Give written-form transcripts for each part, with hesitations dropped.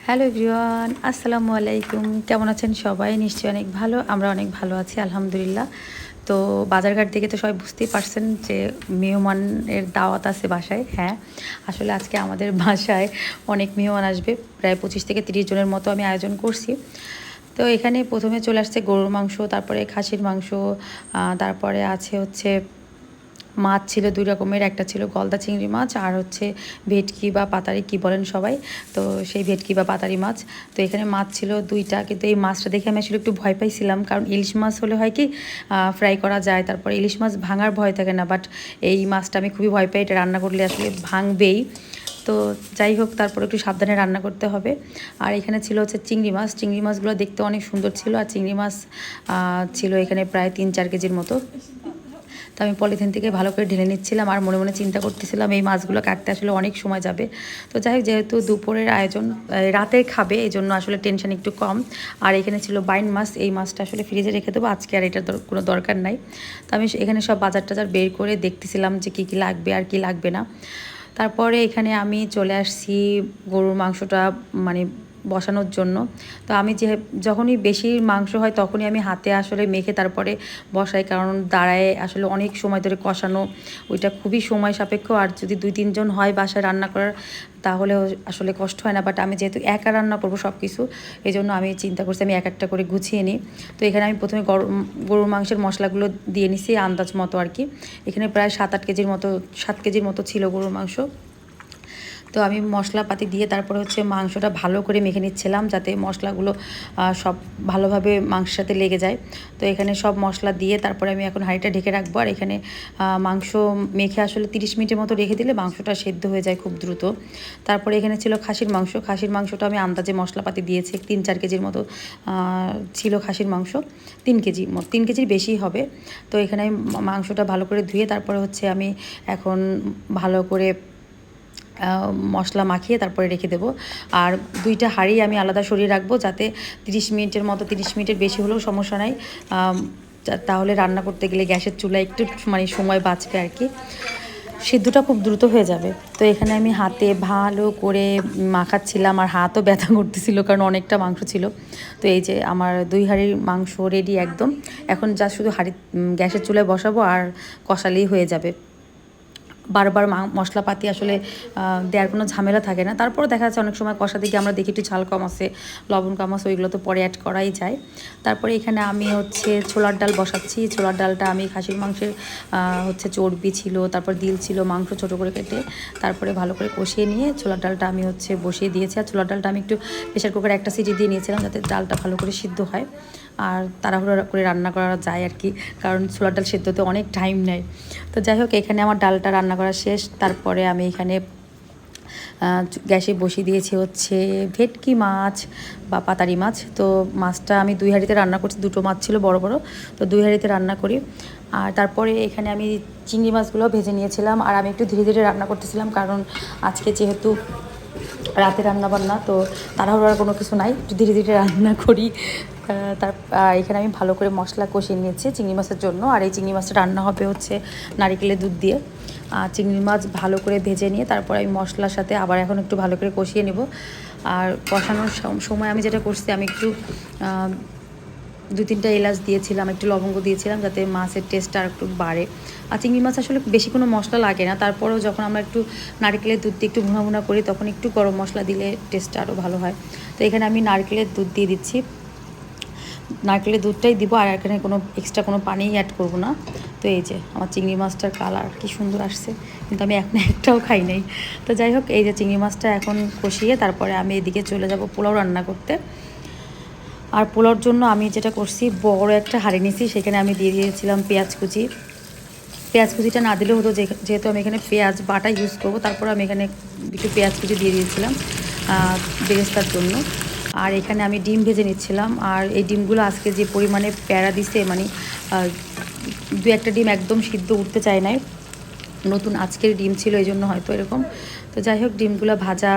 Hello everyone, আসসালামু আলাইকুম। কেমন আছেন সবাই? নিশ্চয়ই অনেক ভালো। আমরা অনেক ভালো আছি আলহামদুলিল্লাহ। তো বাজারঘাট থেকে তো সবাই বুঝতেই পারছেন যে মেহমানের দাওয়াত আছে বাসায়। হ্যাঁ, আসলে আজকে আমাদের বাসায় অনেক মেহমান আসবে। প্রায় 25 থেকে 30 জনের মতো আমি আয়োজন করছি। তো এখানে প্রথমে চলে আসছে গরুর মাংস, তারপরে খাসির মাংস, তারপরে আছে হচ্ছে মাছ ছিল ২ রকমের। একটা ছিল গলদা চিংড়ি মাছ আর হচ্ছে ভেটকি বা পাতারি কি বলেন সবাই। তো সেই ভেটকি বা পাতারি মাছ। তো এখানে মাছ ছিল ২টা, কিন্তু এই মাছটা দেখে আমি আসলে একটু ভয় পাইছিলাম, কারণ ইলিশ মাছ হলে হয় কি ফ্রাই করা যায়, তারপর ইলিশ মাছ ভাঙার ভয় থাকে না, বাট এই মাছটা আমি খুবই ভয় পাই। এটা রান্না করলে আসলে ভাঙবেই। তো যাই হোক, তারপর একটু সাবধানে রান্না করতে হবে। আর এখানে ছিল হচ্ছে চিংড়ি মাছ। চিংড়ি মাছগুলো দেখতে অনেক সুন্দর ছিল, আর চিংড়ি মাছ ছিল এখানে প্রায় ৩-৪ কেজির মতো। তো আমি পলিথিন থেকে ভালো করে ঢেলে নিচ্ছিলাম আর মনে মনে চিন্তা করতেছিলাম এই মাছগুলো কাটতে আসলে অনেক সময় যাবে। তো যাই হোক, যেহেতু দুপুরের আয়োজন, রাতের খাবে, এই জন্য আসলে টেনশন একটু কম। আর এখানে ছিল বাইন মাছ। এই মাছটা আসলে ফ্রিজে রেখে দেবো, আজকে আর এটার কোনো দরকার নাই। তো আমি এখানে সব বাজার টাজার বের করে দেখতেছিলাম যে কী কী লাগবে আর কি লাগবে না। তারপরে এখানে আমি চলে আসছি গরুর মাংসটা মানে বসানোর জন্য। তো আমি যখনই বেশি মাংস হয় তখনই আমি হাতে আসলে মেখে তারপরে বসাই, কারণ দাঁড়ায় আসলে অনেক সময় ধরে কষানো, ওইটা খুবই সময় সাপেক্ষ। আর যদি 2-3 জন হয় বাসায় রান্না করার, তাহলে আসলে কষ্ট হয় না। বাট আমি যেহেতু একা রান্না করবো সব কিছু, এই জন্য আমি চিন্তা করছি আমি এক একটা করে গুছিয়ে নিই। তো এখানে আমি প্রথমে গরুর মাংসের মশলাগুলো দিয়ে নিছি আন্দাজ মতো আর কি। এখানে প্রায় 7-8 কেজির মতো, 7 কেজির মতো ছিল গরুর মাংস। তো আমি মশলাপাতি দিয়ে তারপরে হচ্ছে মাংসটা ভালো করে মেখে নিচ্ছিলাম, যাতে মশলাগুলো সব ভালোভাবে মাংসের সাথে লেগে যায়। তো এখানে সব মশলা দিয়ে তারপরে আমি এখন হাঁড়িটা ঢেকে রাখবো। আর এখানে মাংস মেখে আসলে 30 মিনিটের মতো রেখে দিলে মাংসটা সেদ্ধ হয়ে যায় খুব দ্রুত। তারপরে এখানে ছিল খাসির মাংস। খাসির মাংসটা আমি আন্দাজে মশলাপাতি দিয়েছি, 3-4 কেজির মতো ছিল খাসির মাংস। 3 কেজির বেশি হবে। তো এখানে মাংসটা ভালো করে ধুয়ে তারপরে হচ্ছে আমি এখন ভালো করে মশলা মাখিয়ে তারপরে রেখে দেবো। আর 2টা হাঁড়ি আমি আলাদা সরিয়ে রাখবো, যাতে 30 মিনিটের মতো, 30 মিনিটের বেশি হলেও সমস্যা নাই। তাহলে রান্না করতে গেলে গ্যাসের চুলায় একটু মানে সময় বাঁচবে আর কি, সিদ্ধটা খুব দ্রুত হয়ে যাবে। তো এখানে আমি হাতে ভালো করে মাখাচ্ছিলাম, আর হাতও ব্যথা করতেছিল কারণ অনেকটা মাংস ছিল। তো এই যে আমার 2 হাঁড়ির মাংস রেডি একদম। এখন যা শুধু গ্যাসের চুলায় বসাবো আর কষালেই হয়ে যাবে। বারবার মশলাপাতি আসলে দেওয়ার কোনো ঝামেলা থাকে না। তারপরে দেখা যাচ্ছে অনেক সময় কষা দিকে আমরা দেখি একটু ঝাল কম আছে, লবণ কম আছে, ওইগুলো তো পরে অ্যাড করাই যায়। তারপরে এখানে আমি হচ্ছে ছোলার ডাল বসাচ্ছি। ছোলার ডালটা আমি খাসির মাংসের হচ্ছে চর্বি ছিল, তারপর দিল ছিল, মাংস ছোটো করে কেটে তারপরে ভালো করে কষিয়ে নিয়ে ছোলার ডালটা আমি হচ্ছে বসিয়ে দিয়েছি। আর ছোলার ডালটা আমি একটু প্রেশার কুকারে একটা সিটি দিয়ে নিয়েছিলাম, যাতে ডালটা ভালো করে সিদ্ধ হয় আর তাড়াহুড়ো করে রান্না করা যায় আর কি, কারণ ছোলার ডাল সিদ্ধতে অনেক টাইম নেয়। তো যাই হোক, এখানে আমার ডালটা রান্না করা শেষ। তারপরে আমি এখানে গ্যাসে বসিয়ে দিয়েছি হচ্ছে ভেটকি মাছ বা পাতারি মাছ। তো মাছটা আমি 2 হাঁড়িতে রান্না করছি, 2টো মাছ ছিল বড় বড়, তো 2 হাঁড়িতে রান্না করি। আর তারপরে এখানে আমি চিংড়ি মাছগুলো ভেজে নিয়েছিলাম, আর আমি একটু ধীরে ধীরে রান্না করতেছিলাম, কারণ আজকে যেহেতু রাতে রান্না বান্না, তো তাড়াহুড়োর কোনো কিছু নাই, একটু ধীরে ধীরে রান্না করি। তার এখানে আমি ভালো করে মশলা কষিয়ে নিয়েছি চিংড়ি মাছের জন্য। আর এই চিংড়ি মাছটা রান্না হবে হচ্ছে নারিকেলের দুধ দিয়ে। চিংড়ি মাছ ভালো করে ভেজে নিয়ে তারপরে আমি মশলার সাথে আবার এখন একটু ভালো করে কষিয়ে নেব। আর কষানোর সময় আমি যেটা করছি, আমি একটু 2-3টা এলাচ দিয়েছিলাম, একটু লবঙ্গ দিয়েছিলাম, যাতে মাছের টেস্টটা আর একটু বাড়ে। আর চিংড়ি মাছ আসলে বেশি কোনো মশলা লাগে না, তারপরেও যখন আমরা একটু নারকেলের দুধ দিয়ে একটু ভুনা ভুনা করি, তখন একটু গরম মশলা দিলে টেস্টটা আরও ভালো হয়। তো এখানে আমি নারকেলের দুধ দিয়ে দিচ্ছি, নারকেলের দুধটাই দিব, আর এখানে কোনো এক্সট্রা কোনো পানিই অ্যাড করব না। তো এই যে আমার চিংড়ি মাছটার কালার কি সুন্দর আসছে, কিন্তু আমি এখন একটাও খাই নাই। তো যাই হোক, এই যে চিংড়ি মাছটা এখন কষিয়ে তারপরে আমি এদিকে চলে যাব পোলাও রান্না করতে। আর পোলাওর জন্য আমি যেটা করছি, বড় একটা হাঁড়ি নিয়েছি, সেখানে আমি দিয়ে দিয়েছিলাম পেঁয়াজ কুচি। পেঁয়াজ কুচিটা না দিলেও হতো, যেহেতু আমি এখানে পেঁয়াজ বাটা ইউজ করব, তারপর আমি এখানে একটু পেঁয়াজ কুচি দিয়ে দিয়েছিলাম বেরেস্তার জন্য। আর এখানে আমি ডিম ভেজে নিচ্ছিলাম। আর এই ডিমগুলো আজকে যে পরিমাণে প্যারা দিছে, মানে 2-1টা ডিম একদম সিদ্ধ উঠতে চায় নাই, নতুন আজকের ডিম ছিল, এই জন্য হয়তো এরকম। তো যাই হোক, ডিমগুলো ভাজা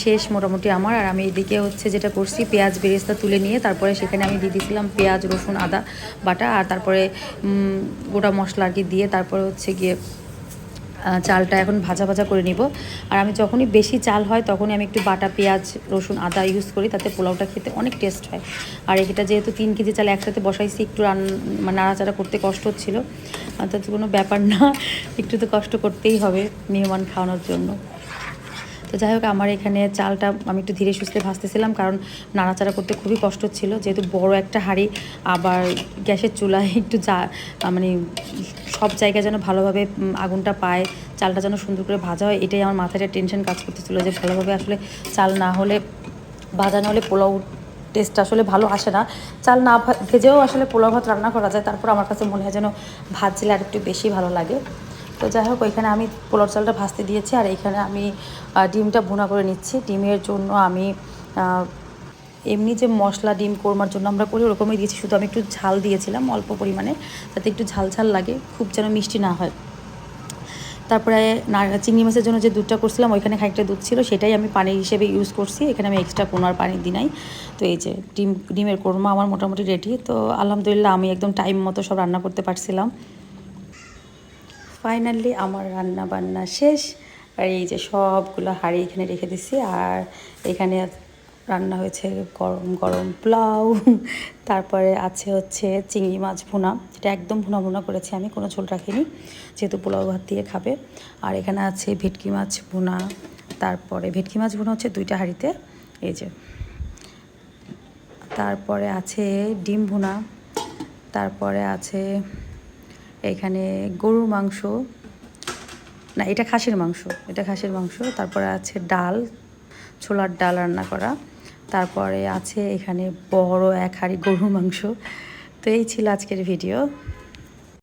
শেষ মোটামুটি আমার। আর আমি এদিকে হচ্ছে যেটা করছি, পেঁয়াজ বেরেস্তা তুলে নিয়ে তারপরে সেখানে আমি দিয়ে দিয়েছিলাম পেঁয়াজ, রসুন, আদা বাটা, আর তারপরে গোটা মশলা আর কি দিয়ে তারপরে হচ্ছে গিয়ে চালটা এখন ভাজা ভাজা করে নিব। আর আমি যখনই বেশি চাল হয় তখনই আমি একটু বাটা পেঁয়াজ রসুন আদা ইউজ করি, তাতে পোলাওটা খেতে অনেক টেস্ট হয়। আর এটা যেহেতু 3 কেজি চাল একসাথে বসাইছি, একটু মানে নাড়াচাড়া করতে কষ্ট হচ্ছিলো, তো কোনো ব্যাপার না, একটু তো কষ্ট করতেই হবে মেহমান খাওয়ানোর জন্য। তো যাই হোক, আমার এখানে চালটা আমি একটু ধীরে সুস্থে ভাজতেছিলাম, কারণ নাড়াচাড়া করতে খুবই কষ্ট ছিল, যেহেতু বড় একটা হাঁড়ি, আবার গ্যাসের চুলায় একটু মানে সব জায়গায় যেন ভালোভাবে আগুনটা পায়, চালটা যেন সুন্দর করে ভাজা হয়, এটাই আমার মাথায় টেনশন কাজ করতেছিল, যে ভালোভাবে আসলে চাল না হলে, ভাজা না হলে পোলাও টেস্ট আসলে ভালো আসে না। চাল না ভেজেও আসলে পোলাও ভাত রান্না করা যায়, তারপর আমার কাছে মনে হয় যেন ভাজলে আর একটু বেশি ভালো লাগে। তো যাই হোক, ওইখানে আমি পোলাও চালটা ভাজতে দিয়েছি, আর এইখানে আমি ডিমটা ভুনা করে নিচ্ছি। ডিমের জন্য আমি এমনি যে মশলা ডিম কোরমার জন্য আমরা করি ওরকমই দিয়েছি, শুধু আমি একটু ঝাল দিয়েছিলাম অল্প পরিমাণে, যাতে একটু ঝাল ঝাল লাগে, খুব যেন মিষ্টি না হয়। তারপরে চিংড়ি মাছের জন্য যে দুধটা করছিলাম, ওইখানে খানিকটা দুধ ছিল, সেটাই আমি পানি হিসেবে ইউজ করছি, এখানে আমি এক্সট্রা কোনো আর পানি দিই নাই। তো এই যে ডিমের কোরমা আমার মোটামুটি রেডি। তো আলহামদুলিল্লাহ আমি একদম টাইম মতো সব রান্না করতে পারছিলাম। ফাইনালি আমার রান্না বান্না শেষ। আর এই যে সবগুলো হাঁড়ি এখানে রেখে দিছি, আর এখানে রান্না হয়েছে গরম গরম পোলাও, তারপরে আছে হচ্ছে চিংড়ি মাছ ভুনা, এটা একদম ভুনা ভুনা করেছি আমি, কোনো ঝোল রাখিনি, যেহেতু পোলাও ভাত দিয়ে খাবে। আর এখানে আছে ভেটকি মাছ ভুনা, তারপরে ভেটকি মাছ ভুনা হচ্ছে 2টা হাঁড়িতে, এই যে। তারপরে আছে ডিম ভুনা, তারপরে আছে এখানে গরুর মাংস, না এটা খাসির মাংস, এটা খাসির মাংস। তারপরে আছে ডাল, ছোলার ডাল রান্না করা। তারপরে আছে এখানে বড় এক হাঁড়ি গরুর মাংস। তো এই ছিল আজকের ভিডিও।